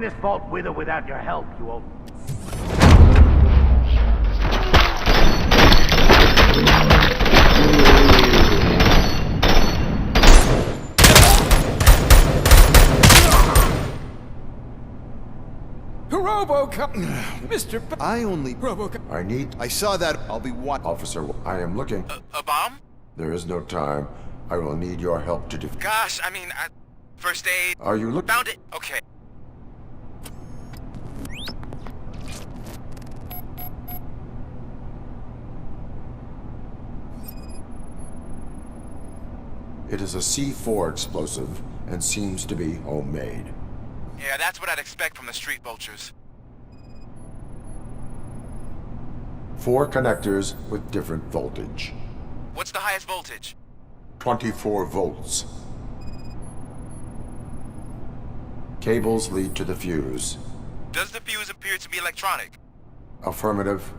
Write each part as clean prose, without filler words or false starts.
This vault with or without your help, you old... Robocop! Mr. I only... Robocop. I saw that. I'll be what? Officer, I am looking. A bomb? There is no time. I will need your help to Gosh, I mean, first aid... Are you looking? Found it! Okay. It is a C4 explosive and seems to be homemade. Yeah, that's what I'd expect from the street vultures. 4 connectors with different voltage. What's the highest voltage? 24 volts. Cables lead to the fuse. Does the fuse appear to be electronic? Affirmative.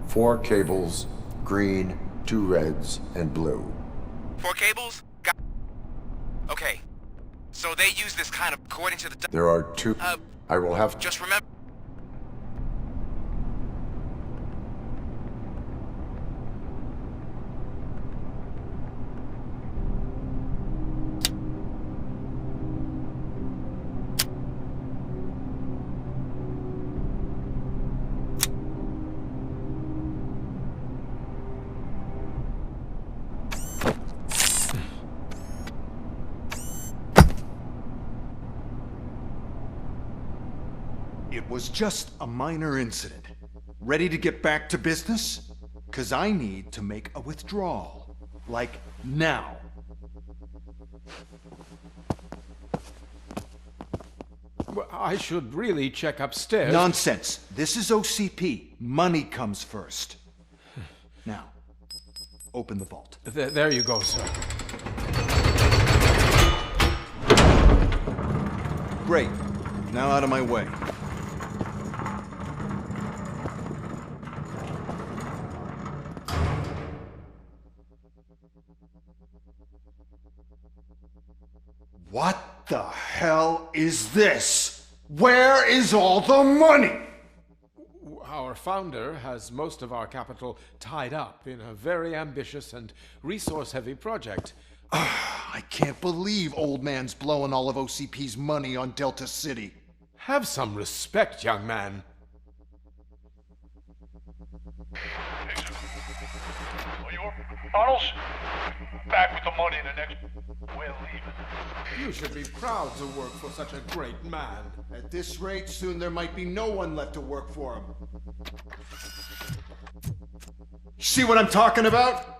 4 cables, green, 2 reds, and blue. 4 cables? Okay. So they use this kind of according to the... There are 2... I will have... Just remember... It was just a minor incident. Ready to get back to business? 'Cause I need to make a withdrawal. Like, now. Well, I should really check upstairs. Nonsense. This is OCP. Money comes first. Now, open the vault. There you go, sir. Great. Now out of my way. What the hell is this? Where is all the money? Our founder has most of our capital tied up in a very ambitious and resource-heavy project. I can't believe old man's blowing all of OCP's money on Delta City. Have some respect, young man. Arnold's back with the money in the next... We're leaving. You should be proud to work for such a great man. At this rate, soon there might be no one left to work for him. See what I'm talking about?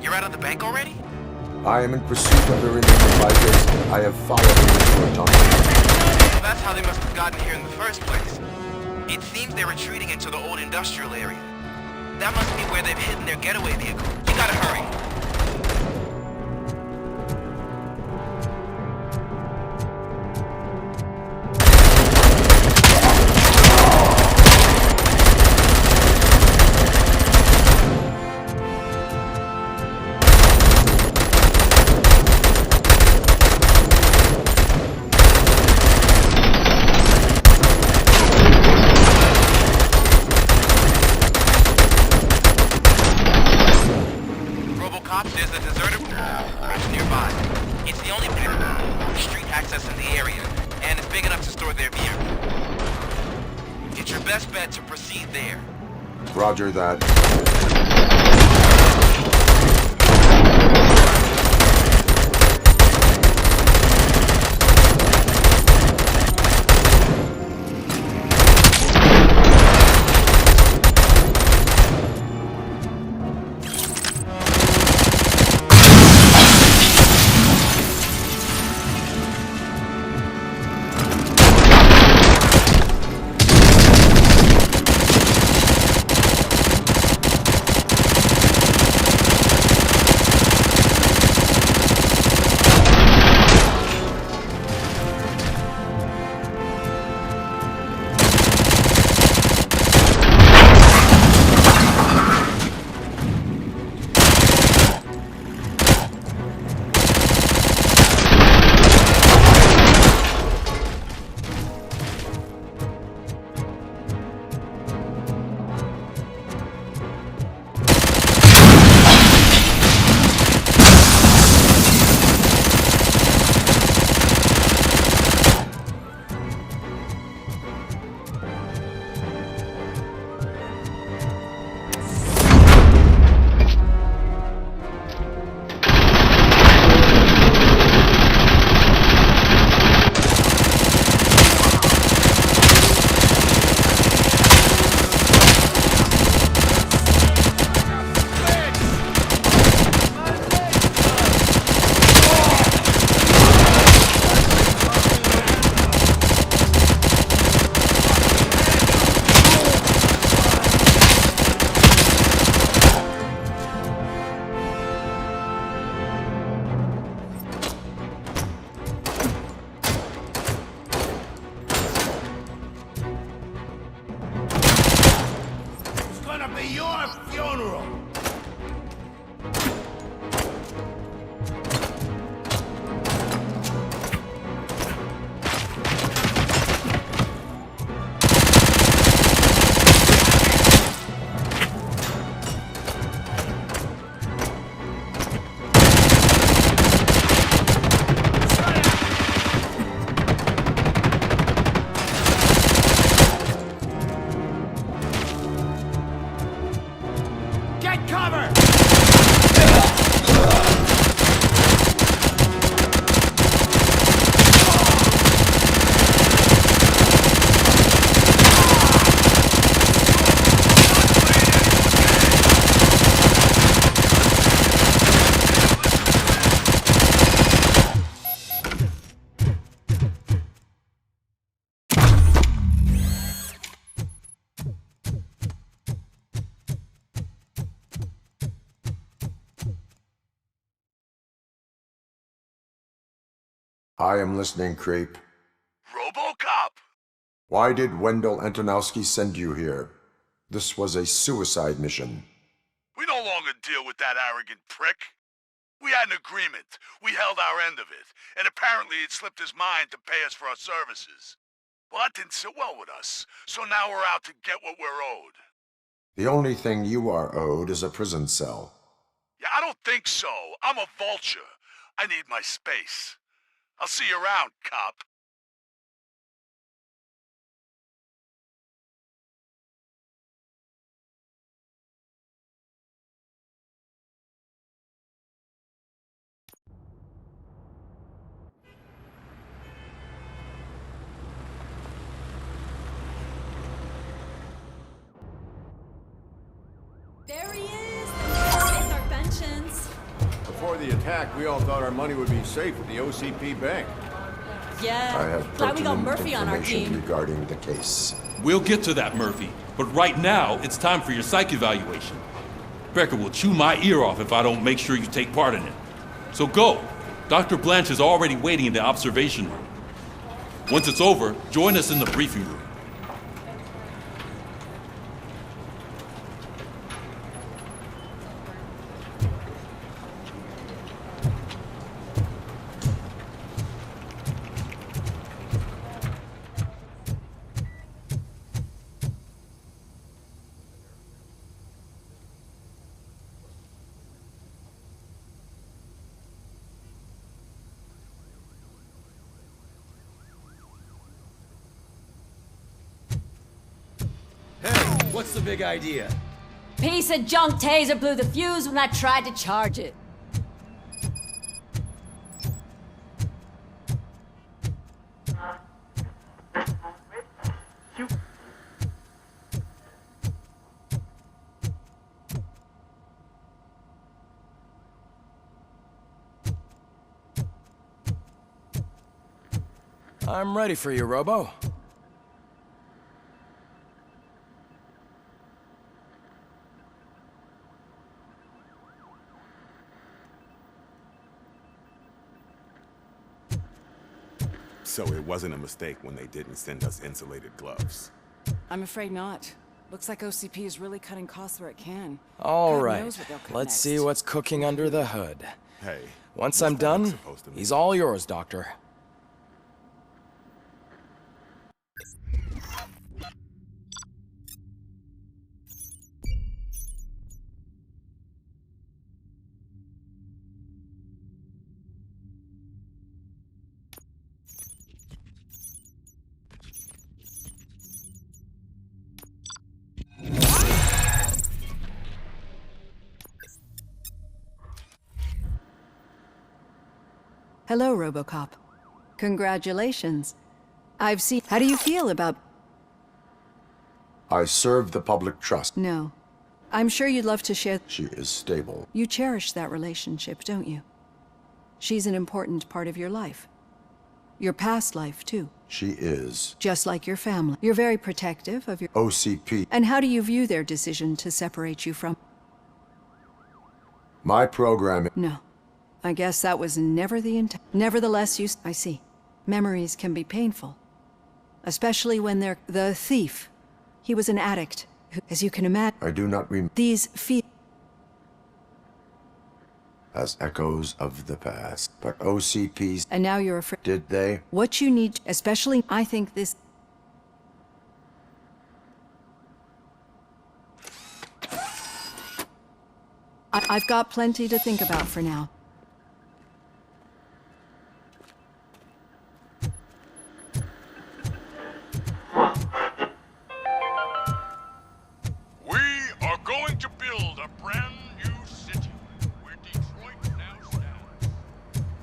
You're out of the bank already? I am in pursuit of the remaining fighters. I have followed them for a time. Well, that's how they must have gotten here in the first place. It seems they're retreating into the old industrial area. That must be where they've hidden their getaway vehicle. You gotta hurry. best bet to proceed there. Roger that. I am listening, Creep. Robocop? Why did Wendell Antonowski send you here? This was a suicide mission. We no longer deal with that arrogant prick. We had an agreement. We held our end of it. And apparently it slipped his mind to pay us for our services. Well, that didn't sit well with us. So now we're out to get what we're owed. The only thing you are owed is a prison cell. Yeah, I don't think so. I'm a vulture. I need my space. I'll see you around, cop. There he is! It's our pensions. Before the attack, we all thought our money would be safe at the OCP bank. Yeah, I have glad we got pertinent Murphy on our information team. regarding the case. We'll get to that, Murphy. But right now, it's time for your psych evaluation. Becker will chew my ear off if I don't make sure you take part in it. So go. Dr. Blanche is already waiting in the observation room. Once it's over, join us in the briefing room. What's the big idea? Piece of junk taser blew the fuse when I tried to charge it. I'm ready for you, Robo. So it wasn't a mistake when they didn't send us insulated gloves. I'm afraid not. Looks like OCP is really cutting costs where it can. All God right, knows what they'll cut let's next. see what's cooking under the hood. Hey. Once what's I'm that done, supposed to mean? he's all yours, Doctor. Hello, Robocop. Congratulations. I've seen... How do you feel about... I serve the public trust. No. I'm sure you'd love to share... She is stable. You cherish that relationship, don't you? She's an important part of your life. Your past life, too. She is. Just like your family. You're very protective of your... OCP. And how do you view their decision to separate you from... My program... No. I guess that was never the intent. Nevertheless, I see. Memories can be painful. Especially when they're... The thief. He was an addict. As you can imagine... I do not These as echoes of the past. But OCPs... And now you're afraid... Did they? What you need, especially... I think this... I've got plenty to think about for now. We are going to build a brand new city where Detroit now stands.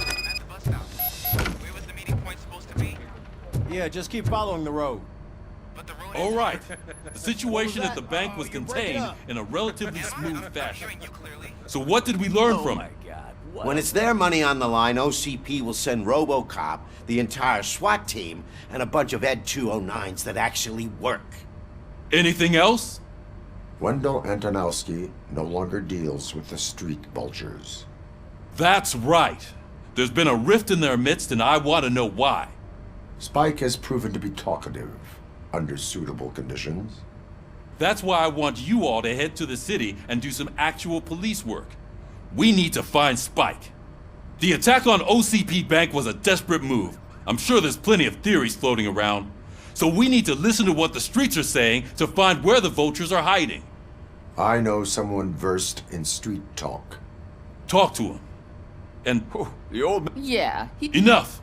I'm at the bus stop. Where was the meeting point supposed to be? Yeah, just keep following the road. But the road All is... right. The situation at the bank Oh, was you're breaking contained up. in a relatively Am I? smooth I'm fashion. hearing you clearly. So what did we learn from it? When it's their money on the line, OCP will send Robocop, the entire SWAT team, and a bunch of Ed 209s that actually work. Anything else? Wendell Antonowski no longer deals with the street vultures. That's right. There's been a rift in their midst, and I want to know why. Spike has proven to be talkative under suitable conditions. That's why I want you all to head to the city and do some actual police work. We need to find Spike. The attack on OCP Bank was a desperate move. I'm sure there's plenty of theories floating around. So we need to listen to what the streets are saying to find where the vultures are hiding. I know someone versed in street talk. Talk to him. And The old... Yeah, enough.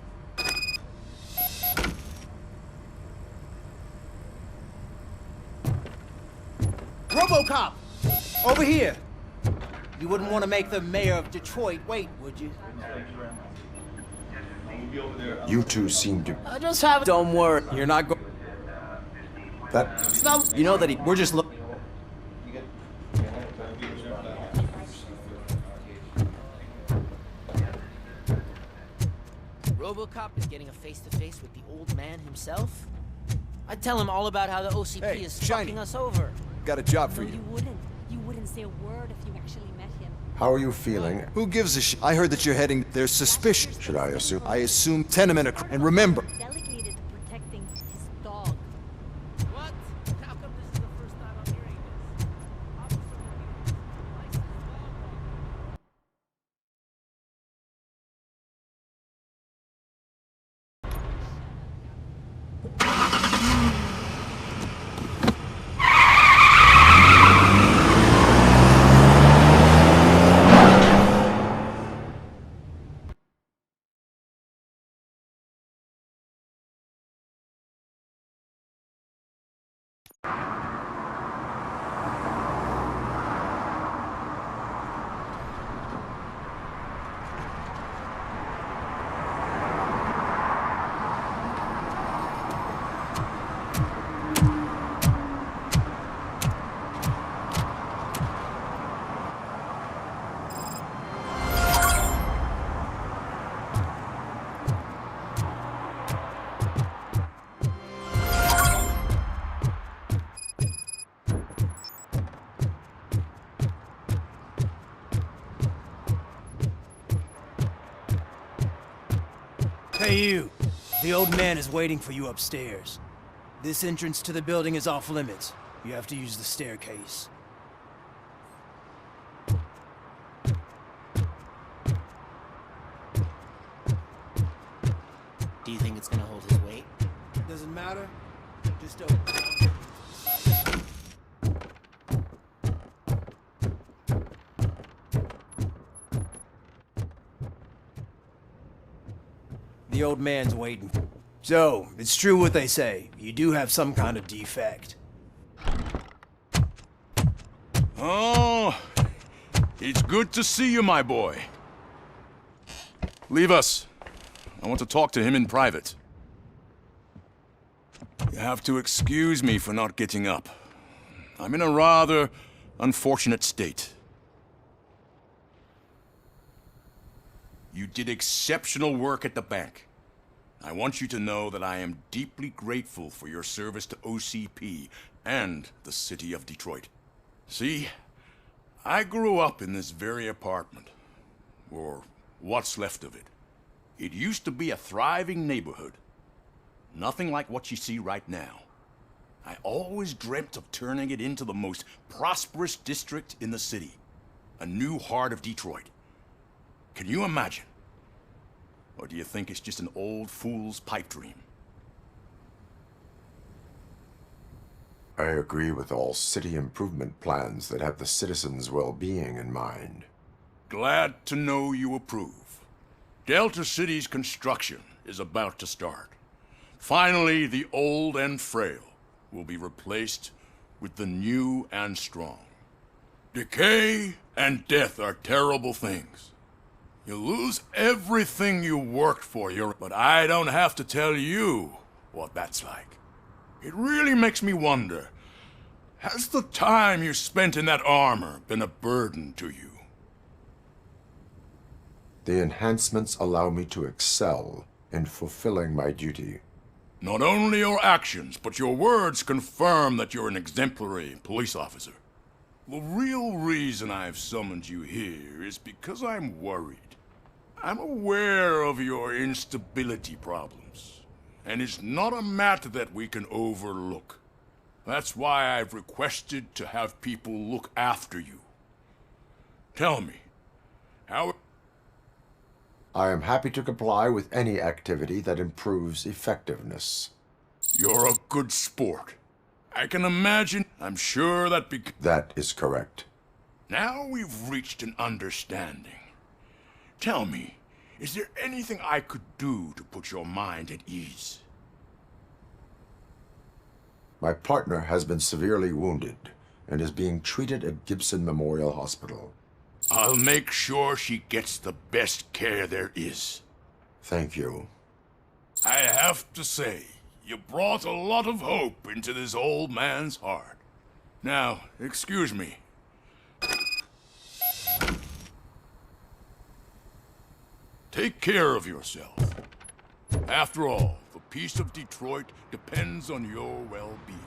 Robocop! Over here! You wouldn't want to make the mayor of Detroit wait, would you? You two seem to... I just have... Don't worry, you're not going... That... No, you know that we're just looking... Robocop is getting a face-to-face with the old man himself? I'd tell him all about how the OCP is fucking us over. Got a job for you. You wouldn't. You wouldn't say a word if you actually met him. How are you feeling? Who gives a shit? I heard that you're heading. There's suspicion. Should I assume? I assume tenement. And remember, Delegated to protecting his dog. What? How come this is the Hey, you. The old man is waiting for you upstairs. This entrance to the building is off limits. You have to use the staircase. Do you think it's gonna hold his weight? Doesn't matter. Just open. The old man's waiting. So, it's true what they say. You do have some kind of defect. Oh, it's good to see you, my boy. Leave us. I want to talk to him in private. You have to excuse me for not getting up. I'm in a rather unfortunate state. You did exceptional work at the bank. I want you to know that I am deeply grateful for your service to OCP and the city of Detroit. See, I grew up in this very apartment, or what's left of it. It used to be a thriving neighborhood. Nothing like what you see right now. I always dreamt of turning it into the most prosperous district in the city. A new heart of Detroit. Can you imagine? Or do you think it's just an old fool's pipe dream? I agree with all city improvement plans that have the citizens' well-being in mind. Glad to know you approve. Delta City's construction is about to start. Finally, the old and frail will be replaced with the new and strong. Decay and death are terrible things. You lose everything you worked for, but I don't have to tell you what that's like. It really makes me wonder, has the time you spent in that armor been a burden to you? The enhancements allow me to excel in fulfilling my duty. Not only your actions, but your words confirm that you're an exemplary police officer. The real reason I've summoned you here is because I'm worried. I'm aware of your instability problems, and it's not a matter that we can overlook. That's why I've requested to have people look after you. Tell me, how... I am happy to comply with any activity that improves effectiveness. You're a good sport. I can imagine. I'm sure that That is correct. Now we've reached an understanding. Tell me, is there anything I could do to put your mind at ease? My partner has been severely wounded and is being treated at Gibson Memorial Hospital. I'll make sure she gets the best care there is. Thank you. I have to say, you brought a lot of hope into this old man's heart. Now, excuse me. Take care of yourself. After all, the peace of Detroit depends on your well-being.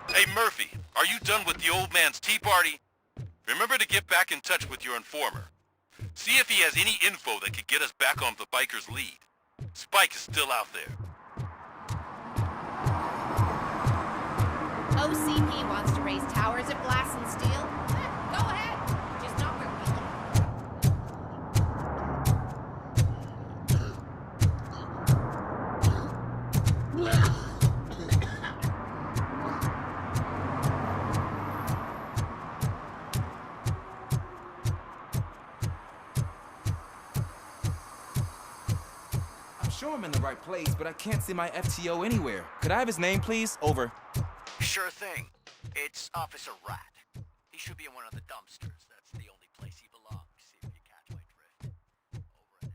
Hey, Murphy, are you done with the old man's tea party? Remember to get back in touch with your informer. See if he has any info that could get us back on the biker's lead. Spike is still out there. OCP wants to raise towers at Glass and Steel? Go ahead. Just not where we live. I'm sure I'm in the right place, but I can't see my FTO anywhere. Could I have his name, please? Over. Sure thing. It's Officer Rat. He should be in one of the dumpsters. That's the only place he belongs, if you catch my drift. Over and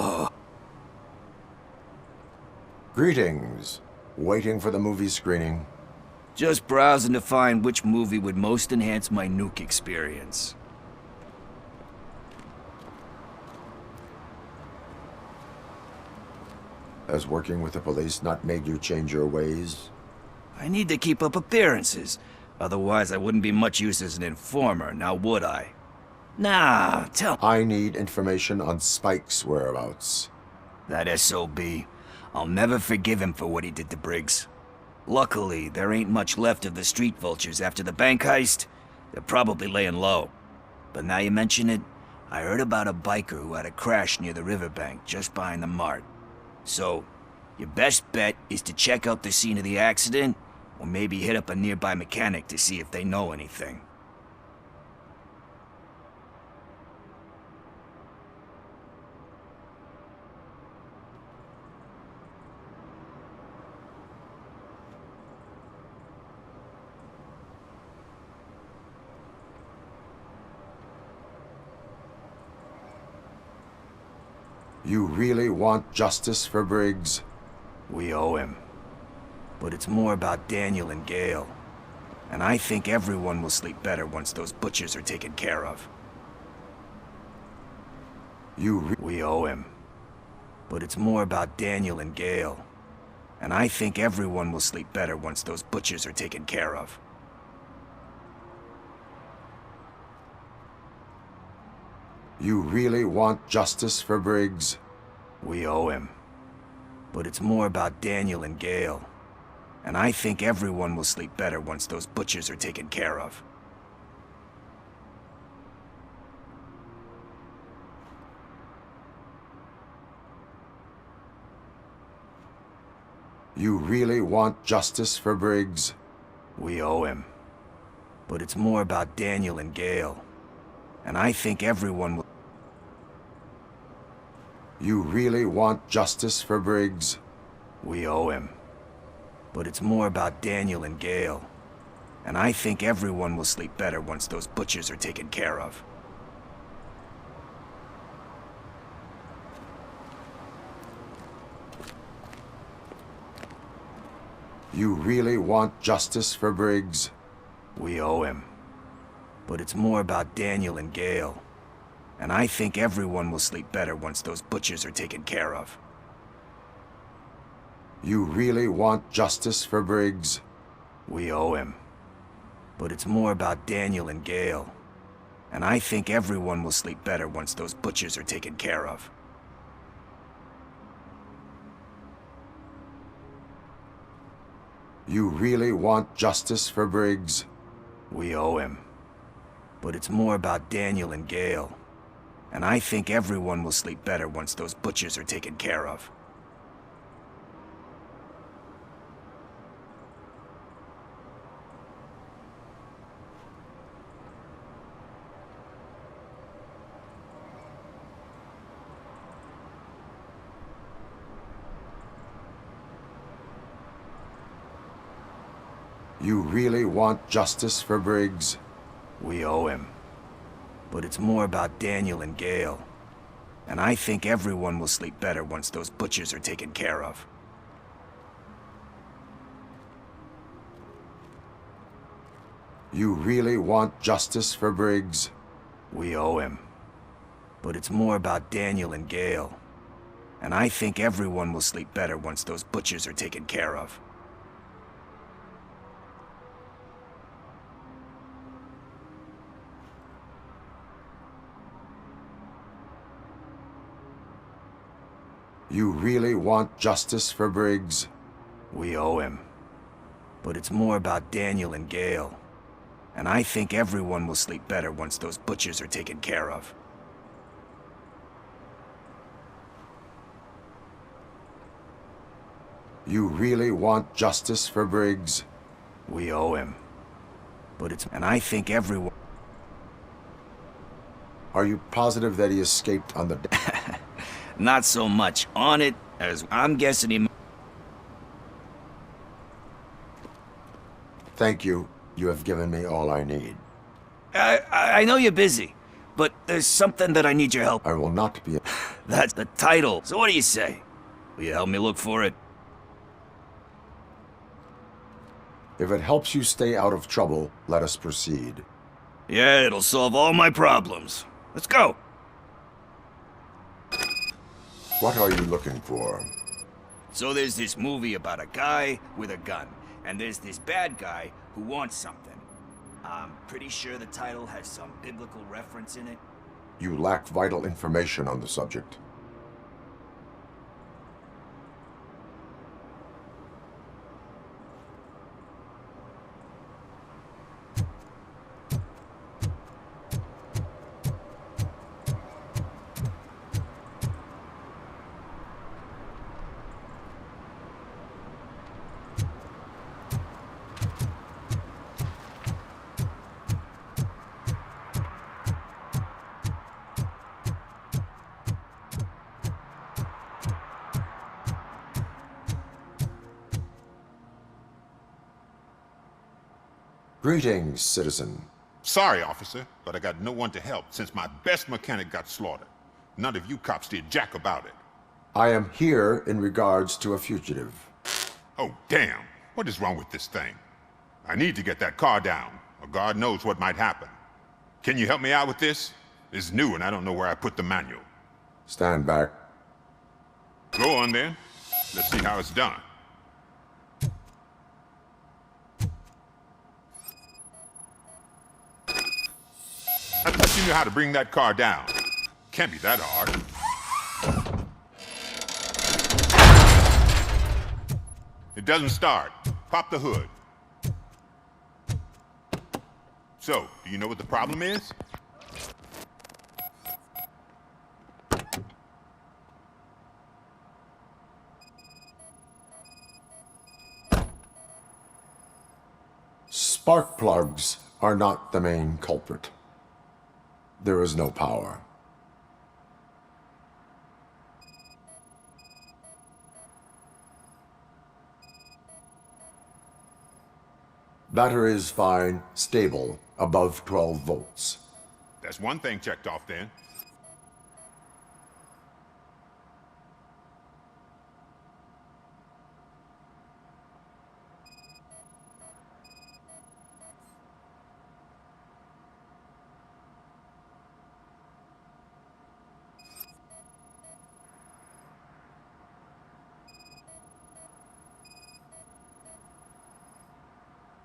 out. Greetings. Waiting for the movie screening? Just browsing to find which movie would most enhance my nuke experience. Has working with the police not made you change your ways? I need to keep up appearances. Otherwise, I wouldn't be much use as an informer, now would I? Nah, tell... I need information on Spike's whereabouts. That SOB. I'll never forgive him for what he did to Briggs. Luckily, there ain't much left of the street vultures after the bank heist. They're probably laying low. But now you mention it, I heard about a biker who had a crash near the riverbank just behind the mart. So, your best bet is to check out the scene of the accident, or maybe hit up a nearby mechanic to see if they know anything. You really want justice for Briggs? We owe him. But it's more about Daniel and Gale. And I think everyone will sleep better once those butchers are taken care of. We owe him. But it's more about Daniel and Gale. And I think everyone will sleep better once those butchers are taken care of. You really want justice for Briggs? We owe him. But it's more about Daniel and Gale. And I think everyone will sleep better once those butchers are taken care of. You really want justice for Briggs? We owe him. But it's more about Daniel and Gale. And I think everyone will... You really want justice for Briggs? We owe him. But it's more about Daniel and Gale. And I think everyone will sleep better once those butchers are taken care of. You really want justice for Briggs? We owe him. But it's more about Daniel and Gale. And I think everyone will sleep better once those butchers are taken care of. You really want justice for Briggs? We owe him. But it's more about Daniel and Gale. And I think everyone will sleep better once those butchers are taken care of. You really want justice for Briggs? We owe him. But it's more about Daniel and Gale. And I think everyone will sleep better once those butchers are taken care of. You really want justice for Briggs? We owe him. But it's more about Daniel and Gale. And I think everyone will sleep better once those butchers are taken care of. You really want justice for Briggs? We owe him. But it's more about Daniel and Gale. And I think everyone will sleep better once those butchers are taken care of. You really want justice for Briggs? We owe him. But it's more about Daniel and Gale. And I think everyone will sleep better once those butchers are taken care of. You really want justice for Briggs? We owe him. But and I think everyone... Are you positive that he escaped on the... Not so much on it as I'm guessing he... Thank you. You have given me all I need. I know you're busy, but there's something that I need your help. I will not be... That's the title. So what do you say? Will you help me look for it? If it helps you stay out of trouble, let us proceed. Yeah, it'll solve all my problems. Let's go. What are you looking for? So there's this movie about a guy with a gun, and there's this bad guy who wants something. I'm pretty sure the title has some biblical reference in it. You lack vital information on the subject. Greetings, citizen. Sorry, officer, but I got no one to help since my best mechanic got slaughtered. None of you cops did jack about it. I am here in regards to a fugitive. Oh, damn. What is wrong with this thing? I need to get that car down, or God knows what might happen. Can you help me out with this? It's new and I don't know where I put the manual. Stand back. Go on then. Let's see how it's done. I thought you knew how to bring that car down. Can't be that hard. It doesn't start. Pop the hood. So, do you know what the problem is? Spark plugs are not the main culprit. There is no power. Battery is fine, stable, above 12 volts. That's one thing checked off then.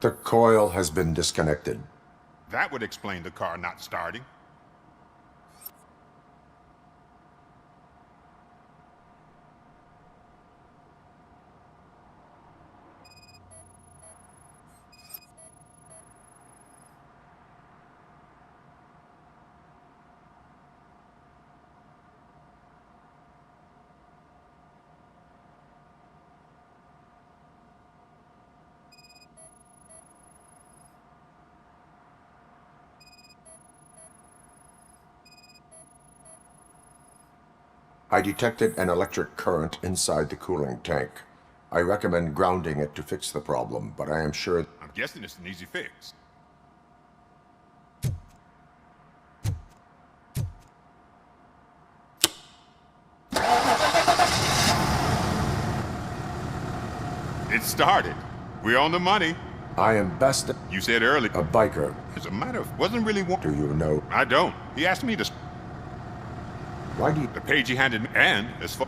The coil has been disconnected. That would explain the car not starting. I detected an electric current inside the cooling tank. I recommend grounding it to fix the problem, but I am sure... I'm guessing it's an easy fix. It started. We're on the money. I am best at... You said earlier. A biker. As a matter of... Wasn't really one... Do you know? I don't. He asked me to... Why do you... The page he handed me, and as far...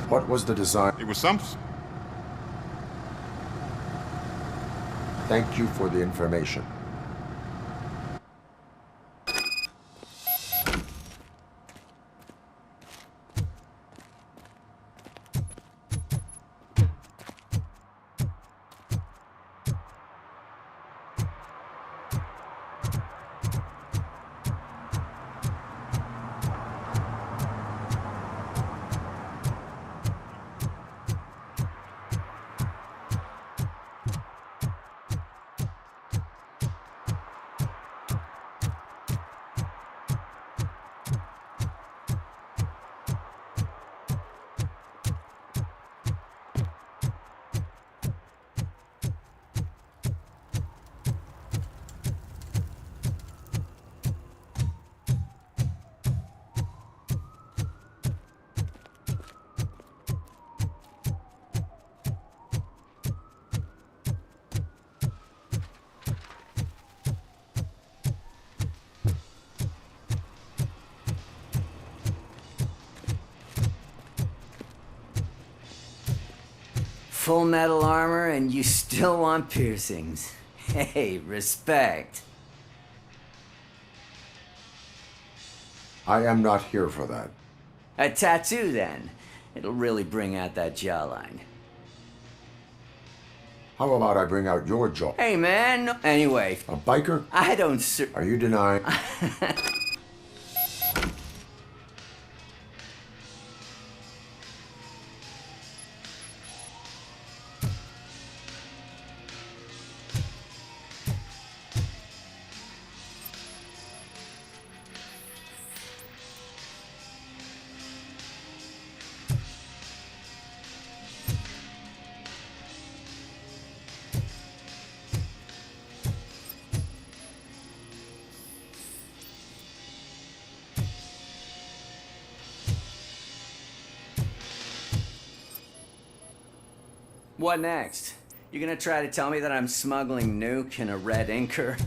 What was the design? It was some... Thank you for the information. full metal armor and you still want piercings. Hey, respect. I am not here for that. A tattoo, then. It'll really bring out that jawline. How about I bring out your jaw? Hey, man. Anyway. A biker? I don't Are you denying? What next? You gonna try to tell me that I'm smuggling nuke in a red inker?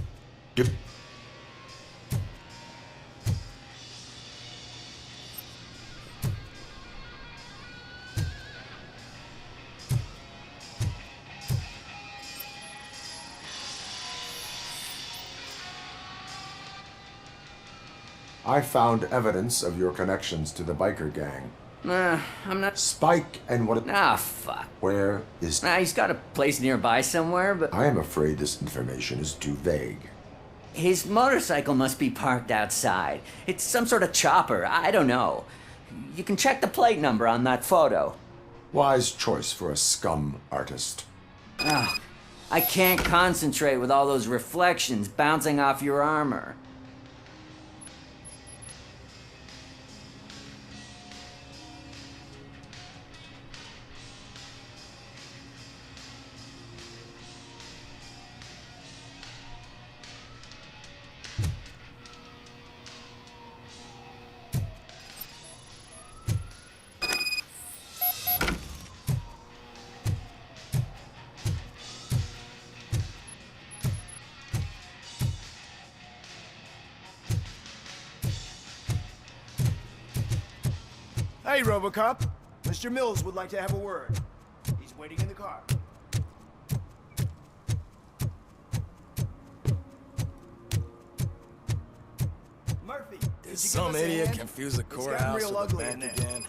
I found evidence of your connections to the biker gang. I'm not... Spike and what... Ah, fuck. Where is... He's got a place nearby somewhere, but... I am afraid this information is too vague. His motorcycle must be parked outside. It's some sort of chopper. I don't know. You can check the plate number on that photo. Wise choice for a scum artist. I can't concentrate with all those reflections bouncing off your armor. Hey, Robocop. Mr. Mills would like to have a word. He's waiting in the car. Murphy, Some idiot confused the courthouse with the bank again.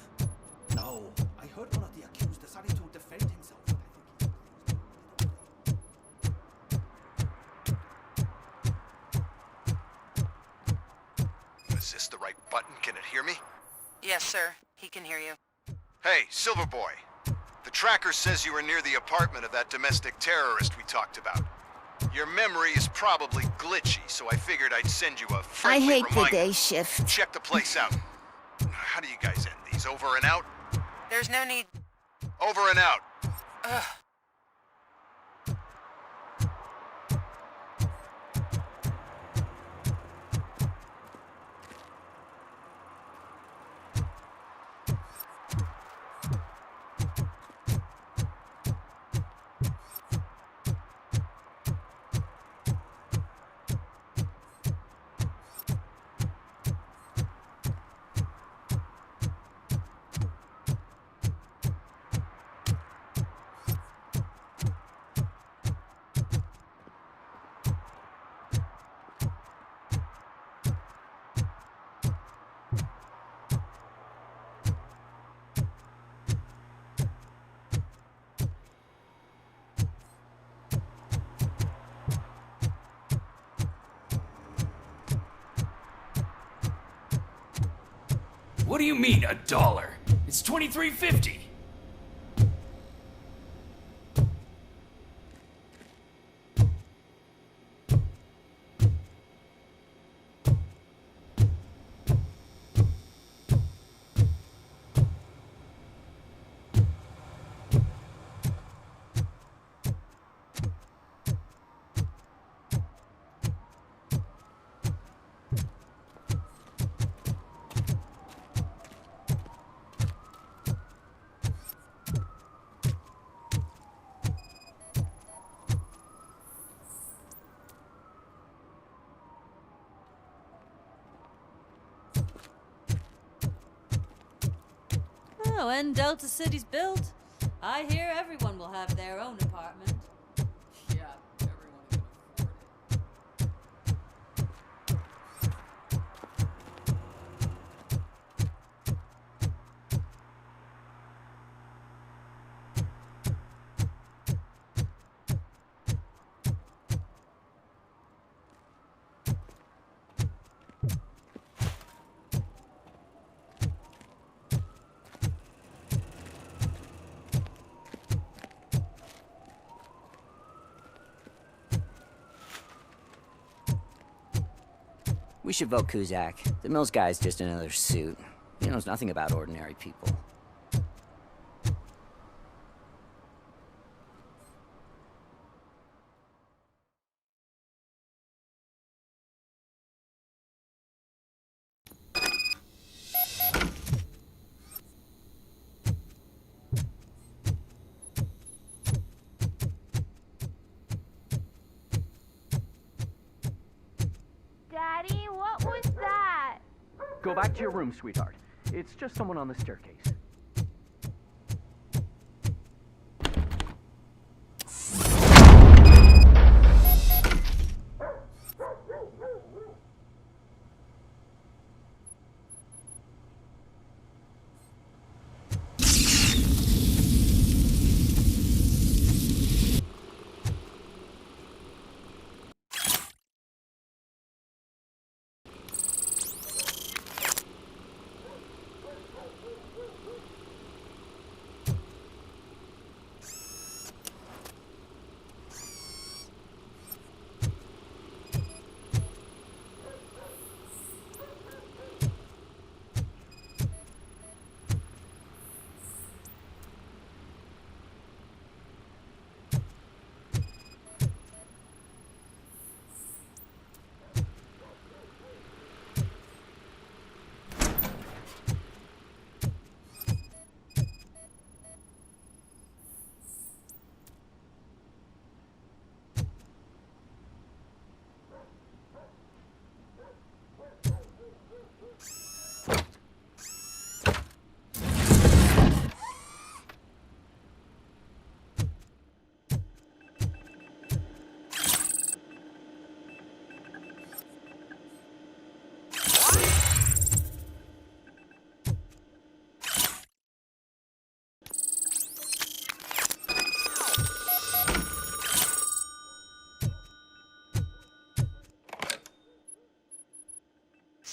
No, I heard one of the accused decided to defend himself. Is this the right button? Can it hear me? Yes, sir. He can hear you. Hey, Silver Boy. The tracker says you were near the apartment of that domestic terrorist we talked about. Your memory is probably glitchy, so I figured I'd send you a friendly I hate reminder. the day shift. Check the place out. How do you guys end these? Over and out? There's no need. Over and out. Ugh. What do you mean, $1? It's $23.50. Oh, and Delta City's built. I hear everyone will have their own apartment. Yeah, everyone can afford it. We should vote Kuzak. The Mills guy's just another suit. He knows nothing about ordinary people. Daddy, what was that? Go back to your room, sweetheart. It's just someone on the staircase.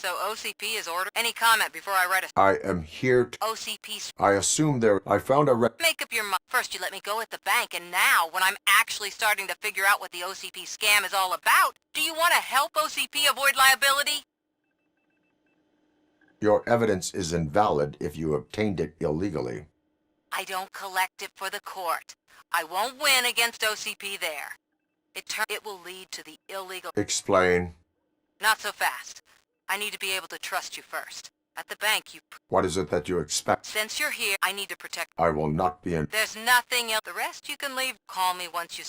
So OCP is ordered. Any comment before I write a... I am here to... OCP... I assume there... I found a Make up your mind. First you let me go at the bank, and now, when I'm actually starting to figure out what the OCP scam is all about, do you want to help OCP avoid liability? Your evidence is invalid if you obtained it illegally. I don't collect it for the court. I won't win against OCP there. It will lead to the illegal... Explain. Not so fast. I need to be able to trust you first. At the bank, you... What is it that you expect? Since you're here, I need to protect... I will not be in... There's nothing else. The rest you can leave. Call me once you...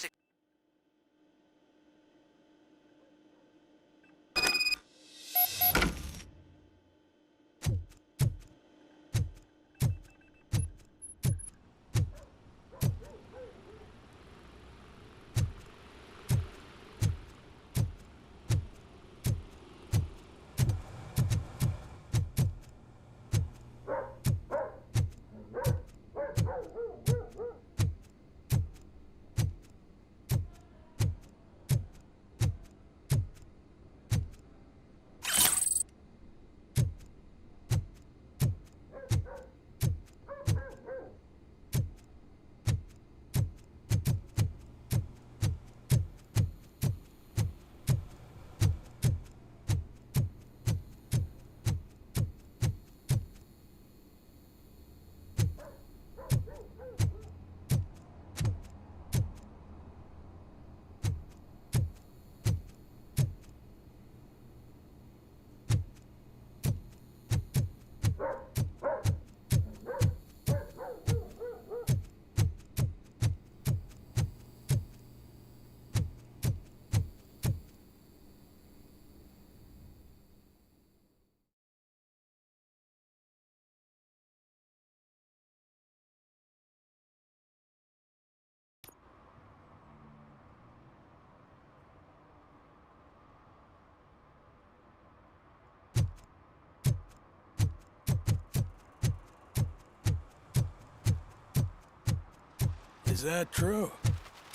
Is that true?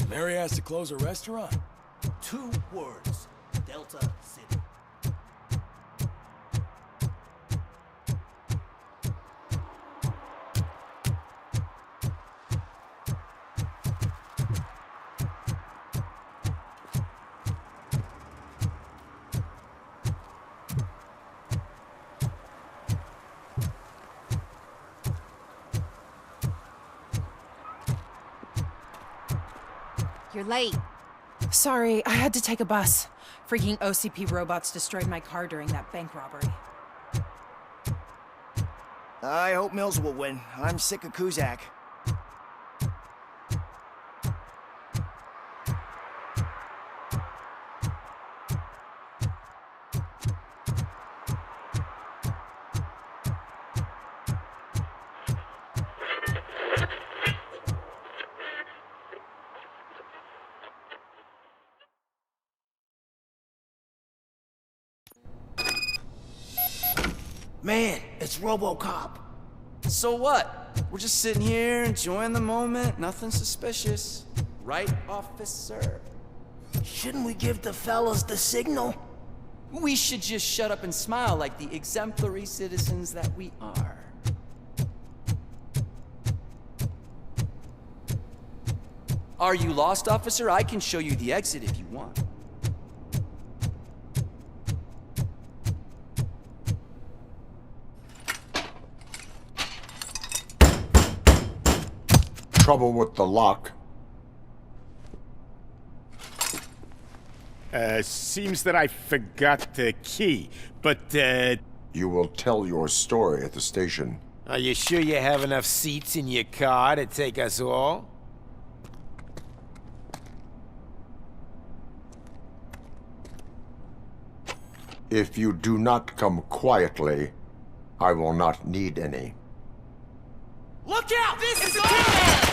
Mary has to close a restaurant? 2 words. Delta City. You're late. Sorry, I had to take a bus. Freaking OCP robots destroyed my car during that bank robbery. I hope Mills will win. I'm sick of Kuzak. Man, it's Robocop. So what? We're just sitting here enjoying the moment. Nothing suspicious. Right, officer? Shouldn't we give the fellas the signal? We should just shut up and smile like the exemplary citizens that we are. Are you lost, officer? I can show you the exit if you want. Trouble with the lock. Seems that I forgot the key, but, You will tell your story at the station. Are you sure you have enough seats in your car to take us all? If you do not come quietly, I will not need any. Look out! This is a